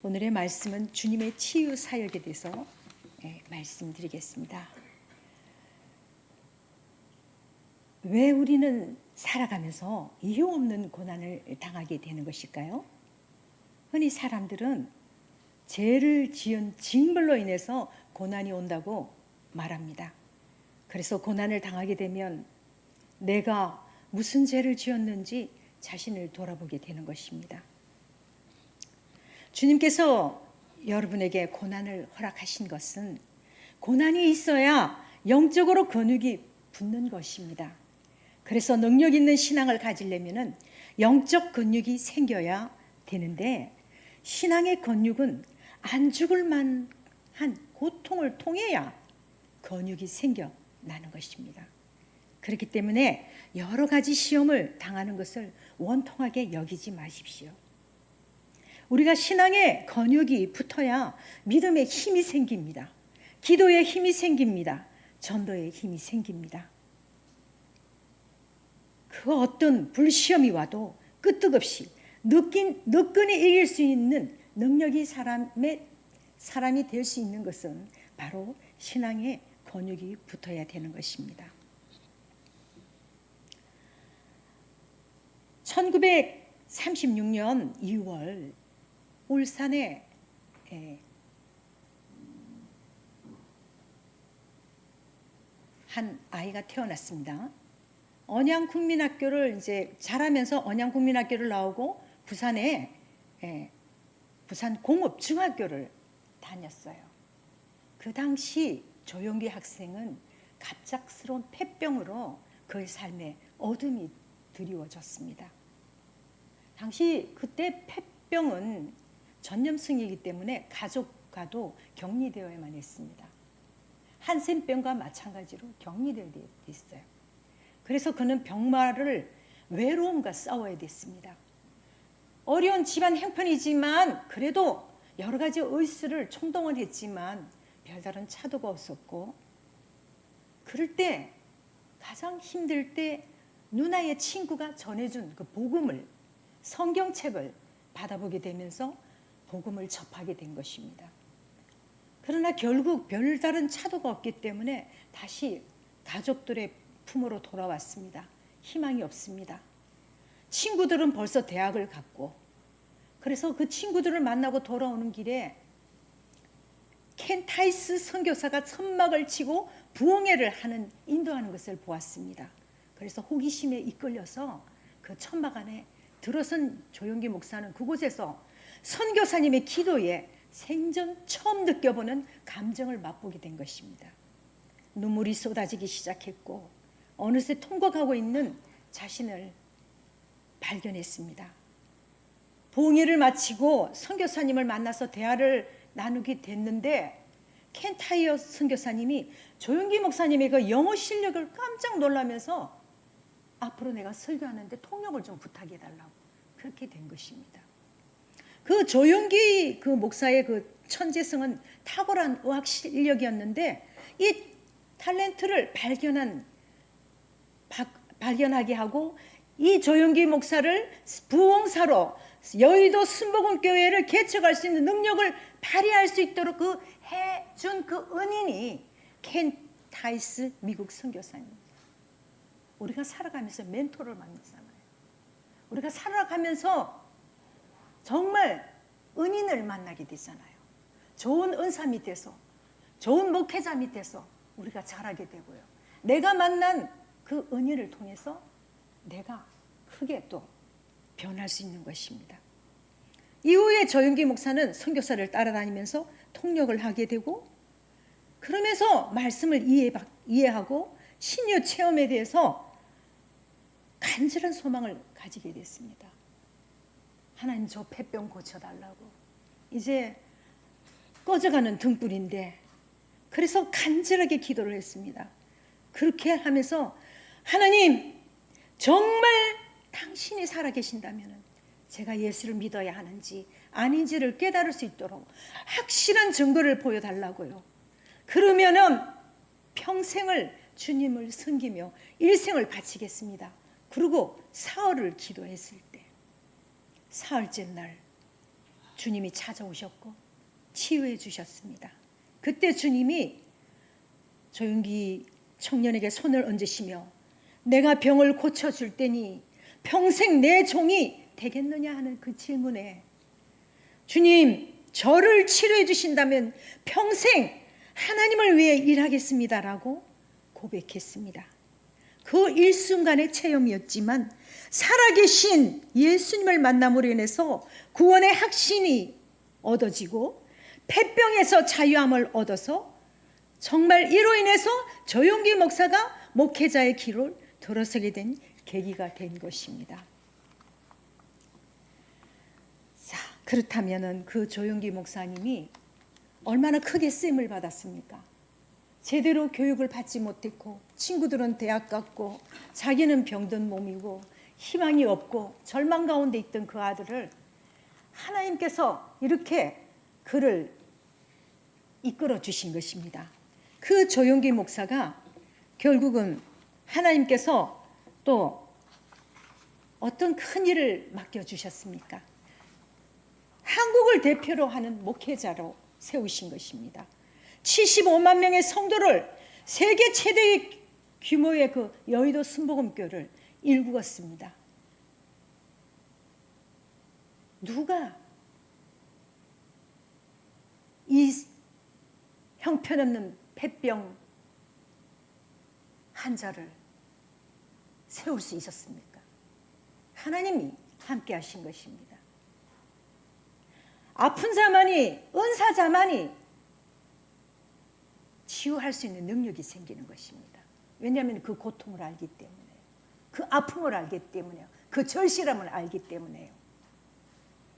오늘의 말씀은 주님의 치유 사역에 대해서 말씀드리겠습니다. 왜 우리는 살아가면서 이유 없는 고난을 당하게 되는 것일까요? 흔히 사람들은 죄를 지은 징벌로 인해서 고난이 온다고 말합니다. 그래서 고난을 당하게 되면 내가 무슨 죄를 지었는지 자신을 돌아보게 되는 것입니다. 주님께서 여러분에게 고난을 허락하신 것은 고난이 있어야 영적으로 근육이 붙는 것입니다. 그래서 능력 있는 신앙을 가지려면 영적 근육이 생겨야 되는데, 신앙의 근육은 안 죽을 만한 고통을 통해야 근육이 생겨나는 것입니다. 그렇기 때문에 여러 가지 시험을 당하는 것을 원통하게 여기지 마십시오. 우리가 신앙의 근육이 붙어야 믿음의 힘이 생깁니다. 기도의 힘이 생깁니다. 전도의 힘이 생깁니다. 그 어떤 불시험이 와도 끄떡없이 느끈히 이길 수 있는 능력이 사람이 될 수 있는 것은 바로 신앙의 근육이 붙어야 되는 것입니다. 1936년 2월 울산에 한 아이가 태어났습니다. 언양국민학교를 이제 자라면서 언양국민학교를 나오고 부산에 부산 공업중학교를 다녔어요. 그 당시 조용기 학생은 갑작스러운 폐병으로 그의 삶에 어둠이 드리워졌습니다. 당시 그때 폐병은 전염성이기 때문에 가족과도 격리되어야만 했습니다. 한센병과 마찬가지로 격리되어 있어요. 그래서 그는 병마를 외로움과 싸워야 됐습니다. 어려운 집안 형편이지만 그래도 여러 가지 의술을 총동원 했지만 별다른 차도가 없었고, 그럴 때 가장 힘들 때 누나의 친구가 전해준 그 복음을, 성경책을 받아보게 되면서 복음을 접하게 된 것입니다. 그러나 결국 별다른 차도가 없기 때문에 다시 가족들의 품으로 돌아왔습니다. 희망이 없습니다. 친구들은 벌써 대학을 갔고, 그래서 그 친구들을 만나고 돌아오는 길에 켄 타이스 선교사가 천막을 치고 부흥회를 인도하는 것을 보았습니다. 그래서 호기심에 이끌려서 그 천막 안에 들어선 조용기 목사는 그곳에서 선교사님의 기도에 생전 처음 느껴보는 감정을 맛보게 된 것입니다. 눈물이 쏟아지기 시작했고 어느새 통곡하고 있는 자신을 발견했습니다. 부흥회를 마치고 선교사님을 만나서 대화를 나누게 됐는데, 켄타이어 선교사님이 조용기 목사님의 그 영어 실력을 깜짝 놀라면서 앞으로 내가 설교하는데 통역을 좀 부탁해달라고 그렇게 된 것입니다. 그 조용기 그 목사의 그 천재성은 탁월한 의학 실력이었는데, 이 탤런트를 발견하게 하고 이 조용기 목사를 부흥사로 여의도 순복음교회를 개척할 수 있는 능력을 발휘할 수 있도록 그 해준 그 은인이 켄 타이스 미국 선교사입니다. 우리가 살아가면서 멘토를 만나잖아요. 우리가 살아가면서 정말 은인을 만나게 되잖아요. 좋은 은사 밑에서, 좋은 목회자 밑에서 우리가 자라게 되고요. 내가 만난 그 은인을 통해서 내가 크게 또 변할 수 있는 것입니다. 이후에 조용기 목사는 선교사를 따라다니면서 통역을 하게 되고, 그러면서 말씀을 이해하고 신유 체험에 대해서 간절한 소망을 가지게 됐습니다. 하나님, 저 폐병 고쳐달라고. 이제 꺼져가는 등불인데, 그래서 간절하게 기도를 했습니다. 그렇게 하면서 하나님, 정말 당신이 살아계신다면 제가 예수를 믿어야 하는지 아닌지를 깨달을 수 있도록 확실한 증거를 보여달라고요. 그러면은 평생을 주님을 섬기며 일생을 바치겠습니다. 그리고 사흘을 기도했을 때, 사흘째 날 주님이 찾아오셨고 치유해 주셨습니다. 그때 주님이 조용기 청년에게 손을 얹으시며 내가 병을 고쳐줄 테니 평생 내 종이 되겠느냐 하는 그 질문에 주님, 저를 치료해 주신다면 평생 하나님을 위해 일하겠습니다라고 고백했습니다. 그 일순간의 체험이었지만 살아계신 예수님을 만남으로 인해서 구원의 확신이 얻어지고 폐병에서 자유함을 얻어서 정말 이로 인해서 조용기 목사가 목회자의 길을 들어서게 된 계기가 된 것입니다. 자, 그렇다면 그 조용기 목사님이 얼마나 크게 쓰임을 받았습니까? 제대로 교육을 받지 못했고 친구들은 대학 갔고 자기는 병든 몸이고 희망이 없고 절망 가운데 있던 그 아들을 하나님께서 이렇게 그를 이끌어 주신 것입니다. 그 조용기 목사가 결국은 하나님께서 또 어떤 큰 일을 맡겨주셨습니까? 한국을 대표로 하는 목회자로 세우신 것입니다. 75만 명의 성도를 세계 최대의 규모의 그 여의도 순복음교를 일구었습니다. 누가 이 형편없는 폐병 환자를 세울 수 있었습니까? 하나님이 함께 하신 것입니다. 아픈 자만이, 은사 자만이 치유할 수 있는 능력이 생기는 것입니다. 왜냐하면 그 고통을 알기 때문에요. 그 아픔을 알기 때문에요. 그 절실함을 알기 때문에요.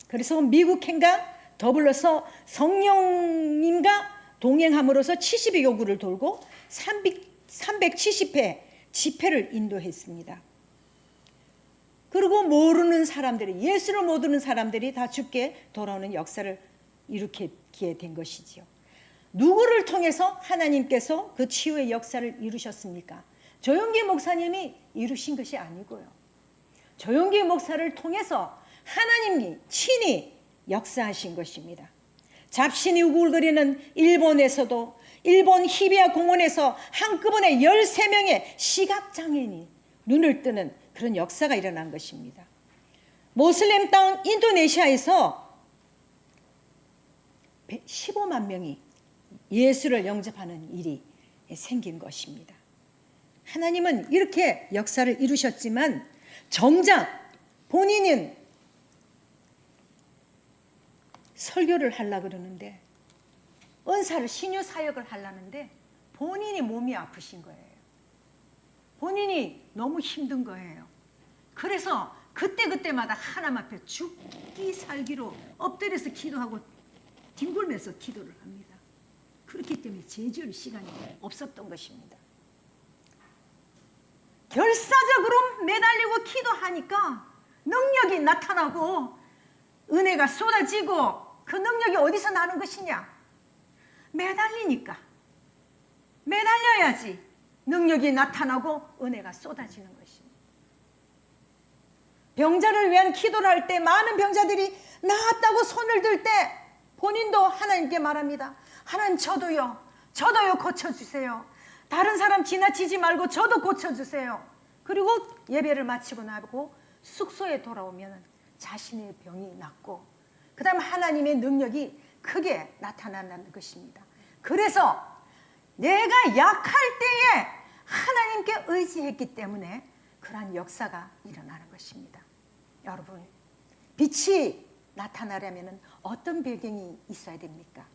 그래서 미국행과 더불어서 성령님과 동행함으로써 70여 교구를 돌고 370회 집회를 인도했습니다. 그리고 모르는 사람들이, 예수를 모르는 사람들이 다 죽게 돌아오는 역사를 일으키게 된 것이지요. 누구를 통해서 하나님께서 그 치유의 역사를 이루셨습니까? 조용기 목사님이 이루신 것이 아니고요. 조용기 목사를 통해서 하나님이 친히 역사하신 것입니다. 잡신이 우글거리는 일본에서도 일본 히비야 공원에서 한꺼번에 13명의 시각장애인이 눈을 뜨는 그런 역사가 일어난 것입니다. 모슬렘 땅 인도네시아에서 15만 명이 예수를 영접하는 일이 생긴 것입니다. 하나님은 이렇게 역사를 이루셨지만 정작 본인은 설교를 하려고 그러는데 은사를 신유 사역을 하려는데 본인이 몸이 아프신 거예요. 본인이 너무 힘든 거예요. 그래서 그때마다 하나님 앞에 죽기 살기로 엎드려서 기도하고 뒹굴면서 기도를 합니다. 그렇기 때문에 제지을 시간이 없었던 것입니다. 결사적으로 매달리고 기도하니까 능력이 나타나고 은혜가 쏟아지고 그 능력이 어디서 나는 것이냐? 매달리니까. 매달려야지 능력이 나타나고 은혜가 쏟아지는 것입니다. 병자를 위한 기도를 할 때 많은 병자들이 나았다고 손을 들 때 본인도 하나님께 말합니다. 하나님 저도요 고쳐주세요. 다른 사람 지나치지 말고 저도 고쳐주세요. 그리고 예배를 마치고 나고 숙소에 돌아오면 자신의 병이 낫고 그 다음 하나님의 능력이 크게 나타난다는 것입니다. 그래서 내가 약할 때에 하나님께 의지했기 때문에 그러한 역사가 일어나는 것입니다. 여러분, 빛이 나타나려면 어떤 배경이 있어야 됩니까?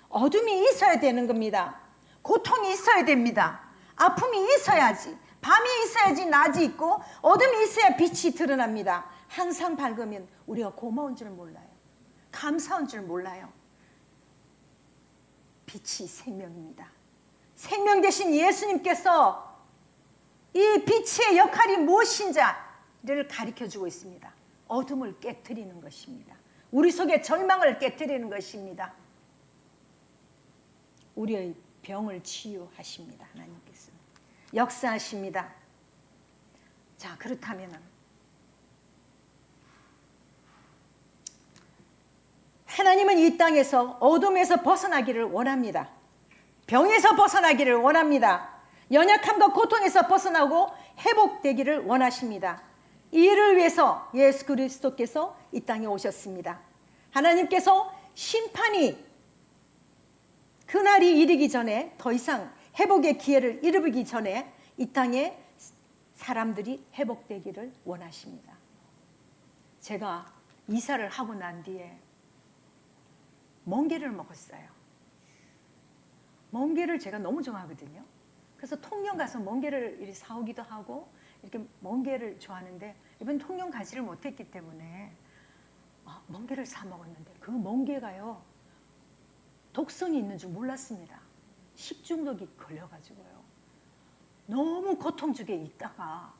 어둠이 있어야 되는 겁니다. 고통이 있어야 됩니다. 아픔이 있어야지, 밤이 있어야지 낮이 있고 어둠이 있어야 빛이 드러납니다. 항상 밝으면 우리가 고마운 줄 몰라요. 감사한 줄 몰라요. 빛이 생명입니다. 생명 되신 예수님께서 이 빛의 역할이 무엇인지를 가르쳐주고 있습니다. 어둠을 깨트리는 것입니다. 우리 속에 절망을 깨트리는 것입니다. 우리의 병을 치유하십니다. 하나님께서 역사하십니다. 자, 그렇다면 하나님은 이 땅에서 어둠에서 벗어나기를 원합니다. 병에서 벗어나기를 원합니다. 연약함과 고통에서 벗어나고 회복되기를 원하십니다. 이를 위해서 예수 그리스도께서 이 땅에 오셨습니다. 하나님께서 심판이 그날이 이르기 전에, 더 이상 회복의 기회를 이르기 전에 이 땅에 사람들이 회복되기를 원하십니다. 제가 이사를 하고 난 뒤에 멍게를 먹었어요. 멍게를 제가 너무 좋아하거든요. 그래서 통영 가서 멍게를 이렇게 사오기도 하고 이렇게 멍게를 좋아하는데, 이번 통영 가지를 못했기 때문에 멍게를 사 먹었는데 그 멍게가요, 독성이 있는 줄 몰랐습니다. 식중독이 걸려가지고요, 너무 고통주게 있다가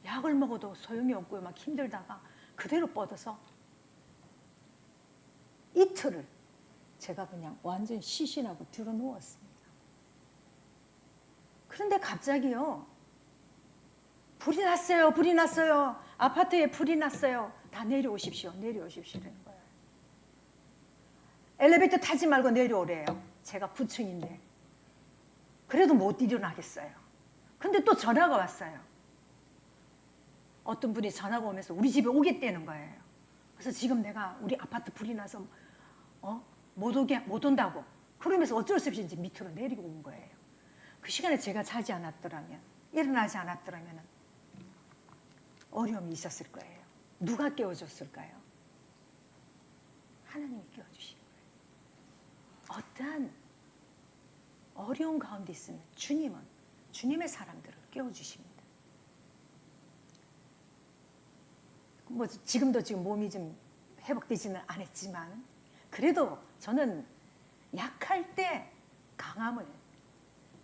약을 먹어도 소용이 없고요, 막 힘들다가 그대로 뻗어서 이틀을 제가 그냥 완전 시신하고 들어 누웠습니다. 그런데 갑자기요, 불이 났어요, 불이 났어요, 아파트에 불이 났어요, 다 내려오십시오, 내려오십시오라는 거예요. 엘리베이터 타지 말고 내려오래요. 제가 9층인데 그래도 못 일어나겠어요. 근데 또 전화가 왔어요. 어떤 분이 전화가 오면서 우리 집에 오겠다는 거예요. 그래서 지금 내가 우리 아파트 불이 나서 못 온다고 그러면서 어쩔 수 없이 이제 밑으로 내리고 온 거예요. 그 시간에 제가 자지 않았더라면, 일어나지 않았더라면 어려움이 있었을 거예요. 누가 깨워줬을까요? 하나님이 깨워주신 거예요. 어떠한 어려운 가운데 있으면 주님은 주님의 사람들을 깨워주십니다. 지금도 몸이 좀 회복되지는 않았지만 그래도 저는 약할 때 강함을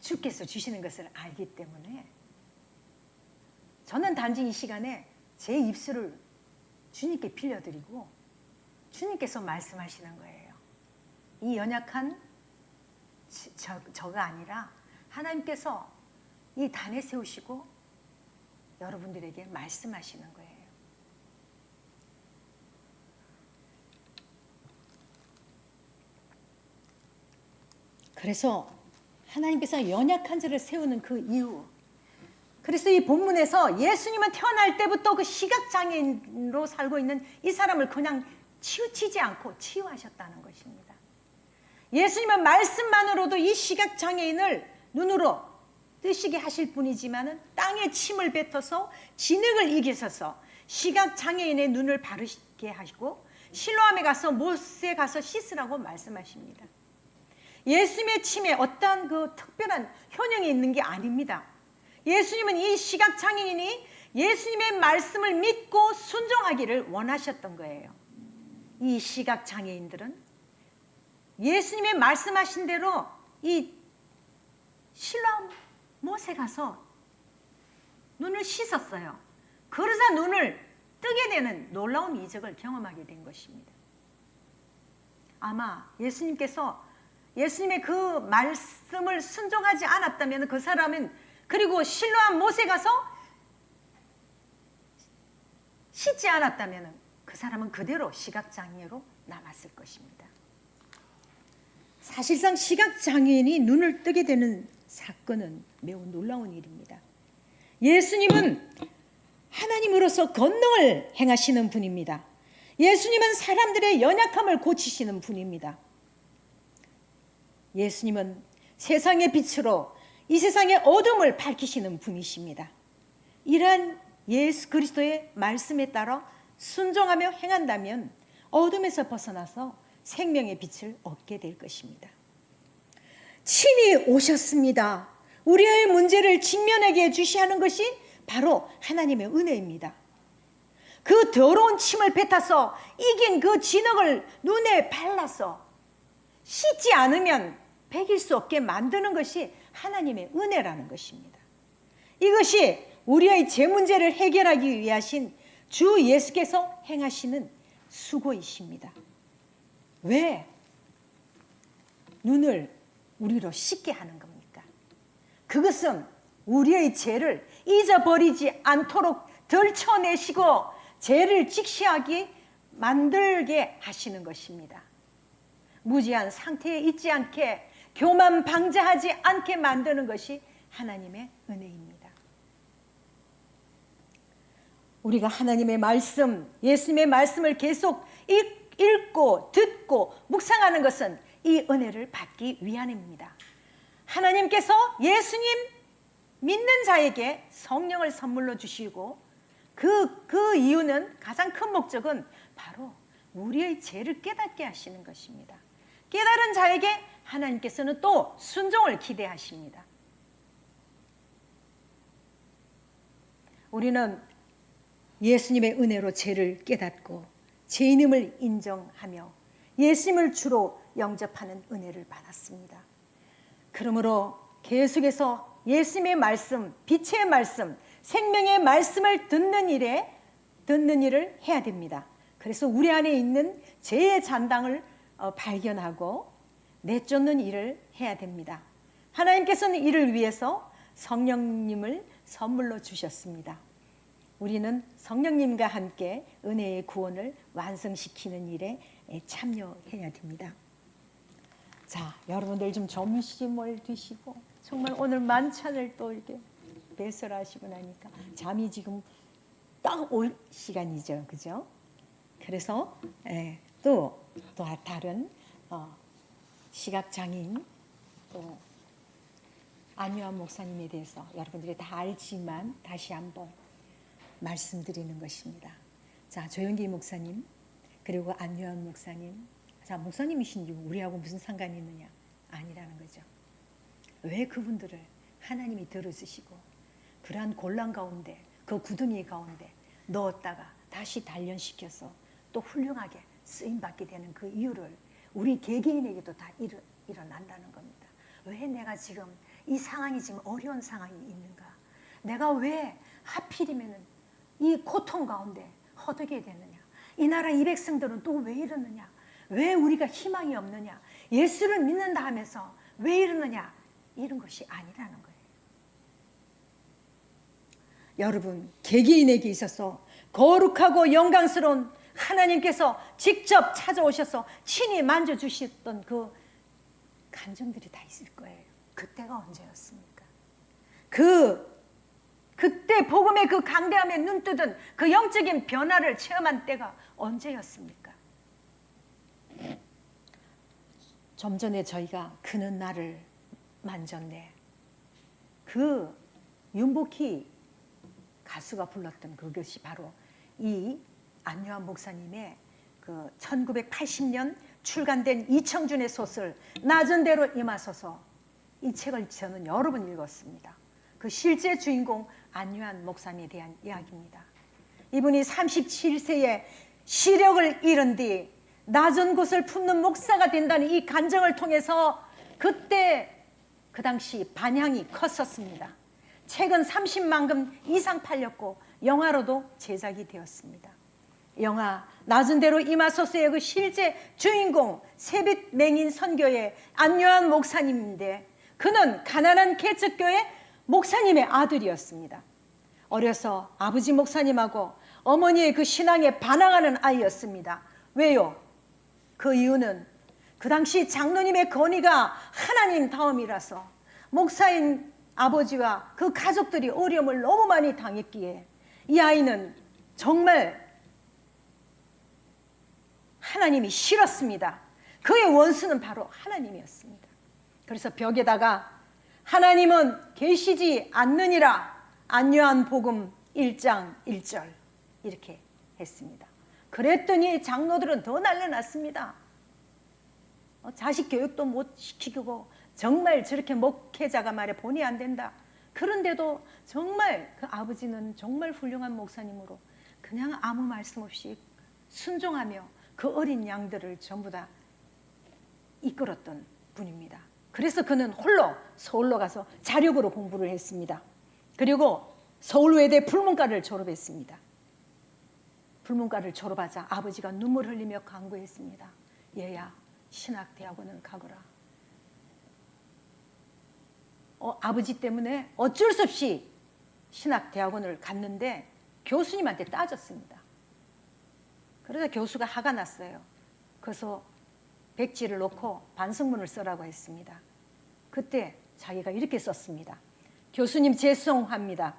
주께서 주시는 것을 알기 때문에 저는 단지 이 시간에 제 입술을 주님께 빌려드리고 주님께서 말씀하시는 거예요. 이 연약한 저가 아니라 하나님께서 이 단에 세우시고 여러분들에게 말씀하시는 거예요. 그래서 하나님께서 연약한 자를 세우는 그 이유, 그래서 이 본문에서 예수님은 태어날 때부터 그 시각장애인으로 살고 있는 이 사람을 그냥 치우치지 않고 치유하셨다는 것입니다. 예수님은 말씀만으로도 이 시각장애인을 눈으로 뜨시게 하실 뿐이지만 땅에 침을 뱉어서 진흙을 이기셔서 시각장애인의 눈을 바르게 하시고 실로암에 가서 못에 가서 씻으라고 말씀하십니다. 예수님의 침에 어떠한 그 특별한 효능이 있는 게 아닙니다. 예수님은 이 시각장애인이 예수님의 말씀을 믿고 순종하기를 원하셨던 거예요. 이 시각장애인들은 예수님의 말씀하신 대로 이 실로암 못에 가서 눈을 씻었어요. 그러자 눈을 뜨게 되는 놀라운 이적을 경험하게 된 것입니다. 아마 예수님께서 예수님의 그 말씀을 순종하지 않았다면 그 사람은, 그리고 실로암 못에 가서 씻지 않았다면 그 사람은 그대로 시각장애로 남았을 것입니다. 사실상 시각장애인이 눈을 뜨게 되는 사건은 매우 놀라운 일입니다. 예수님은 하나님으로서 권능을 행하시는 분입니다. 예수님은 사람들의 연약함을 고치시는 분입니다. 예수님은 세상의 빛으로 이 세상의 어둠을 밝히시는 분이십니다. 이러한 예수 그리스도의 말씀에 따라 순종하며 행한다면 어둠에서 벗어나서 생명의 빛을 얻게 될 것입니다. 친히 오셨습니다. 우리의 문제를 직면하게 주시하는 것이 바로 하나님의 은혜입니다. 그 더러운 침을 뱉어서 이긴 그 진흙을 눈에 발라서 씻지 않으면 베길 수 없게 만드는 것이 하나님의 은혜라는 것입니다. 이것이 우리의 제 문제를 해결하기 위하신 주 예수께서 행하시는 수고이십니다. 왜 눈을 우리로 씻게 하는 겁니까? 그것은 우리의 죄를 잊어버리지 않도록 덜쳐내시고 죄를 직시하기 만들게 하시는 것입니다. 무지한 상태에 있지 않게, 교만 방자하지 않게 만드는 것이 하나님의 은혜입니다. 우리가 하나님의 말씀, 예수님의 말씀을 계속 읽고 듣고 묵상하는 것은 이 은혜를 받기 위함입니다. 하나님께서 예수님 믿는 자에게 성령을 선물로 주시고 그 이유는, 가장 큰 목적은 바로 우리의 죄를 깨닫게 하시는 것입니다. 깨달은 자에게 하나님께서는 또 순종을 기대하십니다. 우리는 예수님의 은혜로 죄를 깨닫고 죄인임을 인정하며 예수님을 주로 영접하는 은혜를 받았습니다. 그러므로 계속해서 예수님의 말씀, 빛의 말씀, 생명의 말씀을 듣는 일을 해야 됩니다. 그래서 우리 안에 있는 죄의 잔당을 발견하고 내쫓는 일을 해야 됩니다. 하나님께서는 이를 위해서 성령님을 선물로 주셨습니다. 우리는 성령님과 함께 은혜의 구원을 완성시키는 일에 참여해야 됩니다. 자, 여러분들 좀 점심을 드시고 정말 오늘 만찬을 또 이렇게 배설하시고 나니까 잠이 지금 딱 올 시간이죠, 그죠? 그래서 또 다른 시각장애인 또 안유한 목사님에 대해서 여러분들이 다 알지만 다시 한번 말씀드리는 것입니다. 자, 조영기 목사님 그리고 안유한 목사님, 자, 목사님이신지 우리하고 무슨 상관이 있느냐? 아니라는 거죠. 왜 그분들을 하나님이 들어주시고 그러한 곤란 가운데, 그 구덩이 가운데 넣었다가 다시 단련시켜서 또 훌륭하게 쓰임받게 되는 그 이유를 우리 개개인에게도 다 일어난다는 겁니다. 왜 내가 지금 이 상황이 지금 어려운 상황이 있는가? 내가 왜 하필이면 이 고통 가운데 허덕이게 되느냐? 이 나라 이 백성들은 또 왜 이러느냐? 왜 우리가 희망이 없느냐? 예수를 믿는다 하면서 왜 이러느냐? 이런 것이 아니라는 거예요. 여러분, 개개인에게 있어서 거룩하고 영광스러운 하나님께서 직접 찾아오셔서 친히 만져주셨던 그 감정들이 다 있을 거예요. 그때가 언제였습니까? 그때 복음의 그 강대함에 눈뜨던 그 영적인 변화를 체험한 때가 언제였습니까? 좀 전에 저희가 그는 나를 만졌네, 그 윤복희 가수가 불렀던 그것이 바로 이 안유한 목사님의 그 1980년 출간된 이청준의 소설 낮은 대로 임하소서, 이 책을 저는 여러 번 읽었습니다. 그 실제 주인공 안유한 목사님에 대한 이야기입니다. 이분이 37세에 시력을 잃은 뒤 낮은 곳을 품는 목사가 된다는 이 간증을 통해서 그때 그 당시 반향이 컸었습니다. 책은 30만 권 이상 팔렸고 영화로도 제작이 되었습니다. 영화 낮은 대로 임하소서의 그 실제 주인공 새빛 맹인 선교의 안유한 목사님인데, 그는 가난한 개척교회 목사님의 아들이었습니다. 어려서 아버지 목사님하고 어머니의 그 신앙에 반항하는 아이였습니다. 왜요? 그 이유는 그 당시 장로님의 건의가 하나님 다음이라서 목사인 아버지와 그 가족들이 어려움을 너무 많이 당했기에 이 아이는 정말 하나님이 싫었습니다. 그의 원수는 바로 하나님이었습니다. 그래서 벽에다가 하나님은 계시지 않느니라, 안유한 복음 1장 1절 이렇게 했습니다. 그랬더니 장로들은 더 난리났습니다. 자식 교육도 못 시키고 정말 저렇게 목회자가 말해 본의 안 된다. 그런데도 정말 그 아버지는 정말 훌륭한 목사님으로 그냥 아무 말씀 없이 순종하며 그 어린 양들을 전부 다 이끌었던 분입니다. 그래서 그는 홀로 서울로 가서 자력으로 공부를 했습니다. 그리고 서울외대 불문과를 졸업했습니다. 불문과를 졸업하자 아버지가 눈물 흘리며 간구했습니다. 얘야, 신학대학원을 가거라. 아버지 때문에 어쩔 수 없이 신학대학원을 갔는데 교수님한테 따졌습니다. 그러자 교수가 화가 났어요. 그래서 백지를 놓고 반성문을 쓰라고 했습니다. 그때 자기가 이렇게 썼습니다. 교수님 죄송합니다.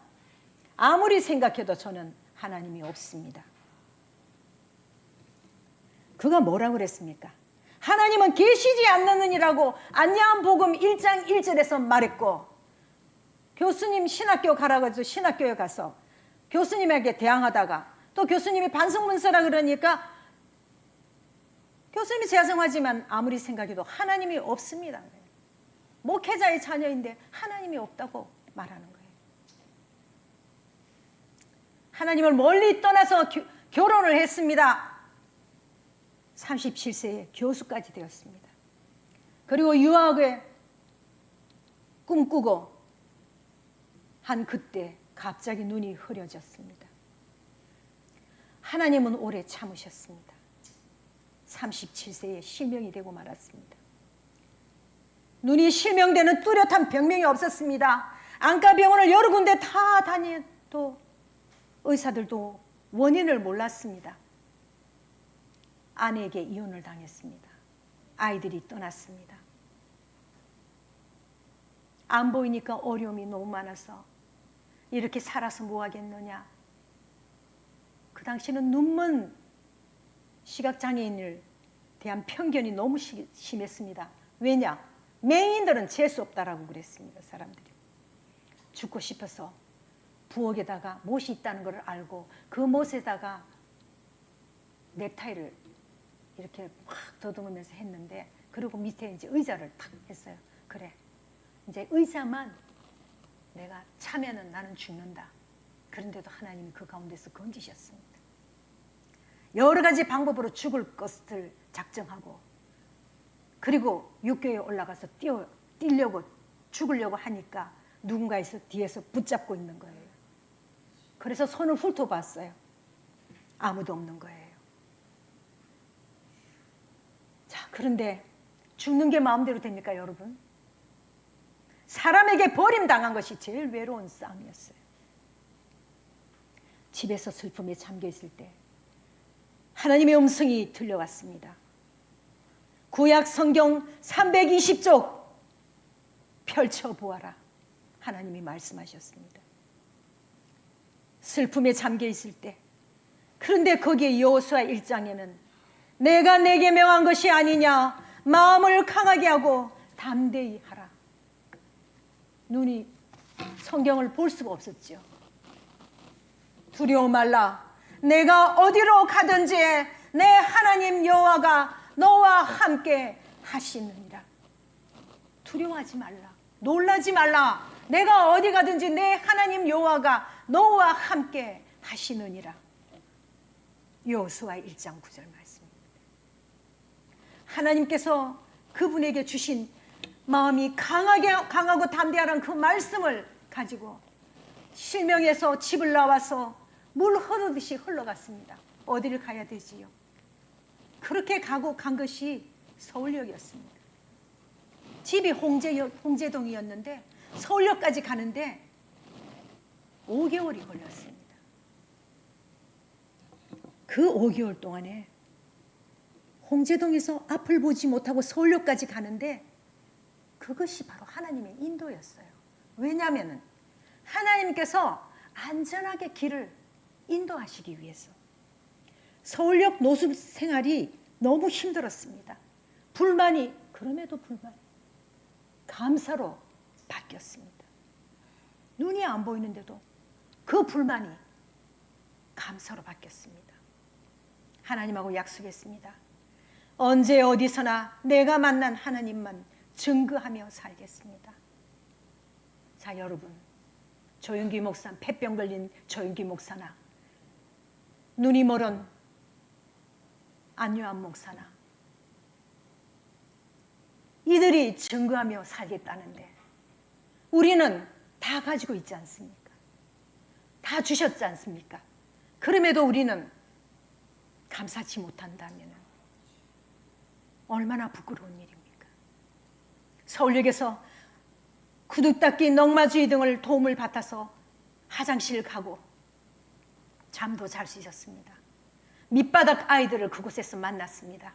아무리 생각해도 저는 하나님이 없습니다. 그가 뭐라고 그랬습니까? 하나님은 계시지 않느니라고 안야한복음 1장 1절에서 말했고, 교수님 신학교 가라고 해서 신학교에 가서 교수님에게 대항하다가 또 교수님이 반성문 써라 그러니까 교수님이 죄송하지만 아무리 생각해도 하나님이 없습니다. 목회자의 자녀인데 하나님이 없다고 말하는 거예요. 하나님을 멀리 떠나서 결혼을 했습니다. 37세에 교수까지 되었습니다. 그리고 유학을 꿈꾸고 한 그때 갑자기 눈이 흐려졌습니다. 하나님은 오래 참으셨습니다. 37세에 실명이 되고 말았습니다. 눈이 실명되는 뚜렷한 병명이 없었습니다. 안과병원을 여러 군데 다 다녀도 의사들도 원인을 몰랐습니다. 아내에게 이혼을 당했습니다. 아이들이 떠났습니다. 안 보이니까 어려움이 너무 많아서 이렇게 살아서 뭐 하겠느냐. 그 당시는 눈먼 시각장애인을 대한 편견이 너무 심했습니다. 왜냐? 맹인들은 재수 없다라고 그랬습니다. 사람들이. 죽고 싶어서 부엌에다가 못이 있다는 걸 알고 그 못에다가 넥타이를 이렇게 확 더듬으면서 했는데, 그리고 밑에 이제 의자를 탁 했어요. 그래, 이제 의자만 내가 차면은 나는 죽는다. 그런데도 하나님이 그 가운데서 건지셨습니다. 여러 가지 방법으로 죽을 것을 작정하고, 그리고 육교에 올라가서 뛰려고 죽으려고 하니까 누군가에서 뒤에서 붙잡고 있는 거예요. 그래서 손을 훑어봤어요. 아무도 없는 거예요. 자, 그런데 죽는 게 마음대로 됩니까, 여러분? 사람에게 버림당한 것이 제일 외로운 싸움이었어요. 집에서 슬픔에 잠겨있을 때 하나님의 음성이 들려왔습니다. 구약 성경 320쪽 펼쳐보아라. 하나님이 말씀하셨습니다. 슬픔에 잠겨있을 때, 그런데 거기에 여호수아 1장에는 내가 내게 명한 것이 아니냐, 마음을 강하게 하고 담대히 하라. 눈이 성경을 볼 수가 없었죠. 두려워 말라. 내가 어디로 가든지 내 하나님 여호와가 너와 함께 하시느니라. 두려워하지 말라. 놀라지 말라. 내가 어디 가든지 내 하나님 여호와가 너와 함께 하시느니라. 여호수아 1장 9절 말씀입니다. 하나님께서 그분에게 주신 마음이 강하고 담대하라는 그 말씀을 가지고 실명에서 집을 나와서 물 흐르듯이 흘러갔습니다. 어디를 가야 되지요? 그렇게 간 것이 서울역이었습니다. 집이 홍제동이었는데 서울역까지 가는데 5개월이 걸렸습니다. 그 5개월 동안에 홍제동에서 앞을 보지 못하고 서울역까지 가는데 그것이 바로 하나님의 인도였어요. 왜냐하면 하나님께서 안전하게 길을 인도하시기 위해서. 서울역 노숙 생활이 너무 힘들었습니다. 그럼에도 불만이 감사로 바뀌었습니다. 눈이 안 보이는데도 그 불만이 감사로 바뀌었습니다. 하나님하고 약속했습니다. 언제 어디서나 내가 만난 하나님만 증거하며 살겠습니다. 자, 여러분, 조영기 목사, 폐병 걸린 조영기 목사나 눈이 멀은 안요한 목사나 이들이 증거하며 살겠다는데 우리는 다 가지고 있지 않습니까? 다 주셨지 않습니까? 그럼에도 우리는 감사치 못한다면 얼마나 부끄러운 일입니까? 서울역에서 구두 닦기, 넝마주의 등을 도움을 받아서 화장실 가고 잠도 잘 수 있었습니다. 밑바닥 아이들을 그곳에서 만났습니다.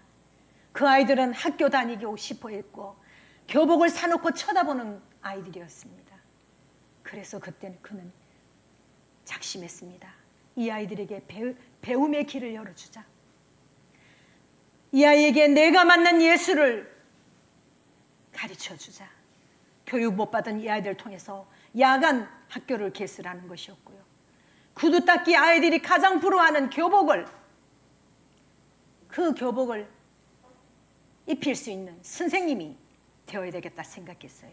그 아이들은 학교 다니고 싶어 했고 교복을 사놓고 쳐다보는 아이들이었습니다. 그래서 그때는 그는 작심했습니다. 이 아이들에게 배움의 길을 열어주자. 이 아이에게 내가 만난 예수를 가르쳐주자. 교육 못 받은 이 아이들을 통해서 야간 학교를 개설하는 것이었고요. 구두 닦기 아이들이 가장 부러워하는 교복을, 그 교복을 입힐 수 있는 선생님이 되어야 되겠다 생각했어요.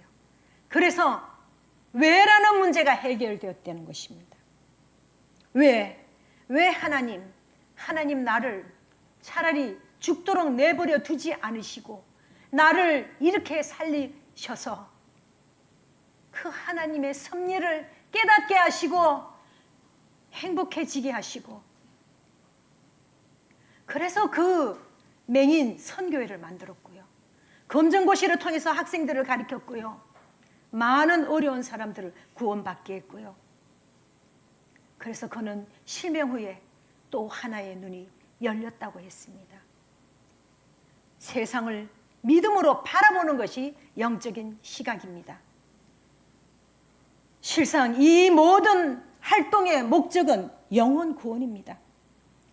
그래서 왜라는 문제가 해결되었다는 것입니다. 왜 하나님 나를 차라리 죽도록 내버려 두지 않으시고 나를 이렇게 살리셔서 그 하나님의 섭리를 깨닫게 하시고 행복해지게 하시고, 그래서 그 맹인 선교회를 만들었고요. 검정고시를 통해서 학생들을 가르쳤고요. 많은 어려운 사람들을 구원받게 했고요. 그래서 그는 실명 후에 또 하나의 눈이 열렸다고 했습니다. 세상을 믿음으로 바라보는 것이 영적인 시각입니다. 실상 이 모든 활동의 목적은 영혼 구원입니다.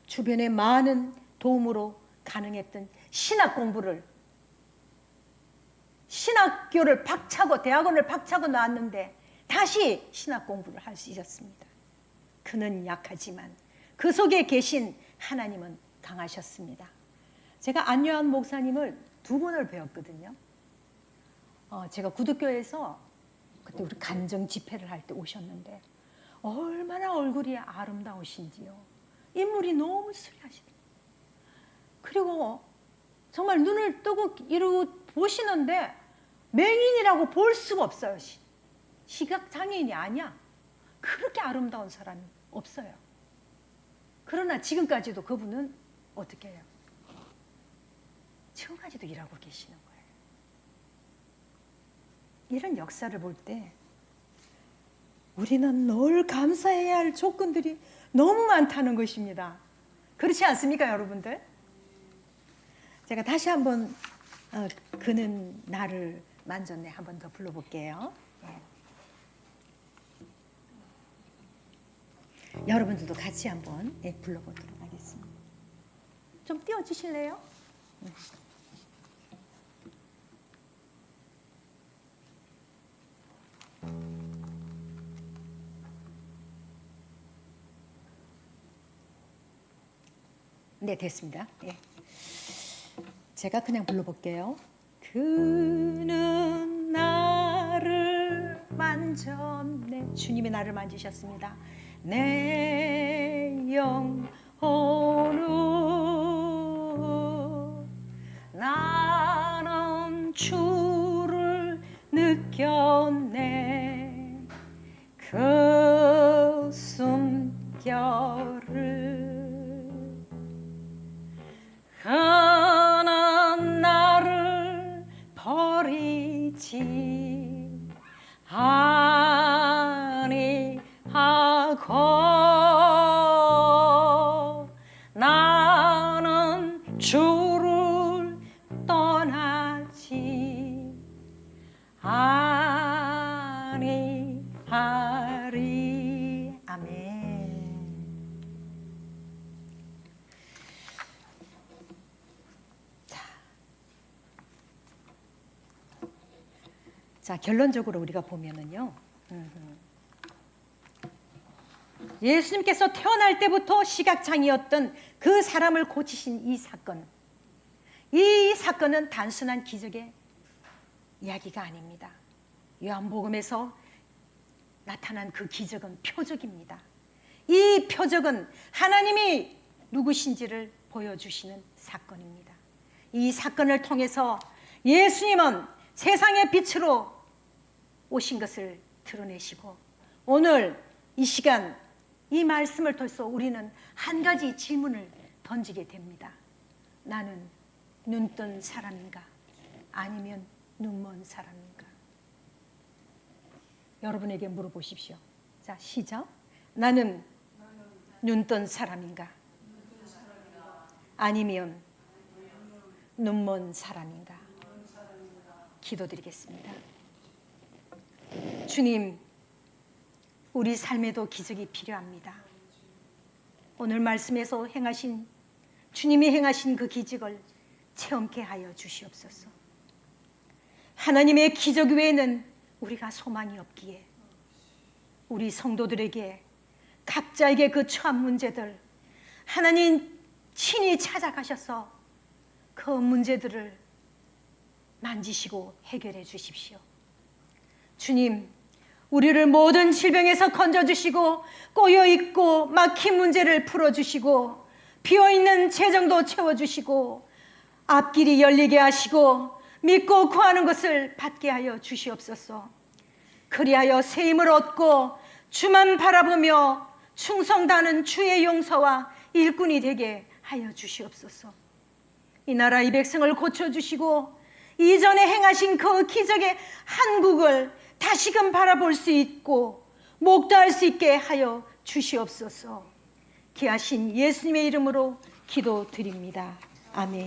주변에 많은 도움으로 가능했던 신학 공부를, 신학교를 박차고 대학원을 박차고 나왔는데 다시 신학 공부를 할 수 있었습니다. 그는 약하지만 그 속에 계신 하나님은 강하셨습니다. 제가 안요한 목사님을 2번을 배웠거든요. 제가 구두교에서 그때 우리 간정 집회를 할 때 오셨는데 얼마나 얼굴이 아름다우신지요. 인물이 너무 수려하시더라고요. 그리고 정말 눈을 뜨고 이러고 보시는데 맹인이라고 볼 수가 없어요. 시각장애인이 아니야. 그렇게 아름다운 사람이 없어요. 그러나 지금까지도 그분은 어떻게 해요? 지금까지도 일하고 계시는 거예요. 이런 역사를 볼 때 우리는 늘 감사해야 할 조건들이 너무 많다는 것입니다. 그렇지 않습니까, 여러분들? 제가 다시 한번 그는 나를 만졌네 한 번 더 불러볼게요. 네. 여러분들도 같이 한번 불러보도록 하겠습니다. 좀 띄워주실래요? 네, 됐습니다. 예. 제가 그냥 불러볼게요. 그는 나를 만졌네. 주님이 나를 만지셨습니다. 내 영혼은 나는 주를 느꼈네. 그 숨결을 그는 나를 버리지 아니하고 나는 주를 떠나지 아니하리. 아멘. 자, 결론적으로 우리가 보면은요, 예수님께서 태어날 때부터 시각장애였던 그 사람을 고치신 이 사건은 단순한 기적의 이야기가 아닙니다. 요한복음에서 나타난 그 기적은 표적입니다. 이 표적은 하나님이 누구신지를 보여주시는 사건입니다. 이 사건을 통해서 예수님은 세상의 빛으로 오신 것을 드러내시고, 오늘 이 시간 이 말씀을 통해서 우리는 한 가지 질문을 던지게 됩니다. 나는 눈뜬 사람인가? 아니면 눈먼 사람인가? 여러분에게 물어보십시오. 자, 시작. 나는 눈뜬 사람인가? 아니면 눈먼 사람인가? 기도드리겠습니다. 주님, 우리 삶에도 기적이 필요합니다. 오늘 말씀에서 행하신 주님이 행하신 그 기적을 체험케 하여 주시옵소서. 하나님의 기적 외에는 우리가 소망이 없기에 우리 성도들에게 각자에게 그 처한 문제들 하나님 친히 찾아가셔서 그 문제들을 만지시고 해결해 주십시오. 주님, 우리를 모든 질병에서 건져주시고 꼬여있고 막힌 문제를 풀어주시고 비어있는 재정도 채워주시고 앞길이 열리게 하시고 믿고 구하는 것을 받게 하여 주시옵소서. 그리하여 새 힘을 얻고 주만 바라보며 충성다는 주의 용서와 일꾼이 되게 하여 주시옵소서. 이 나라 이 백성을 고쳐주시고 이전에 행하신 그 기적의 한국을 다시금 바라볼 수 있고 목도할 수 있게 하여 주시옵소서. 귀하신 예수님의 이름으로 기도드립니다. 아멘.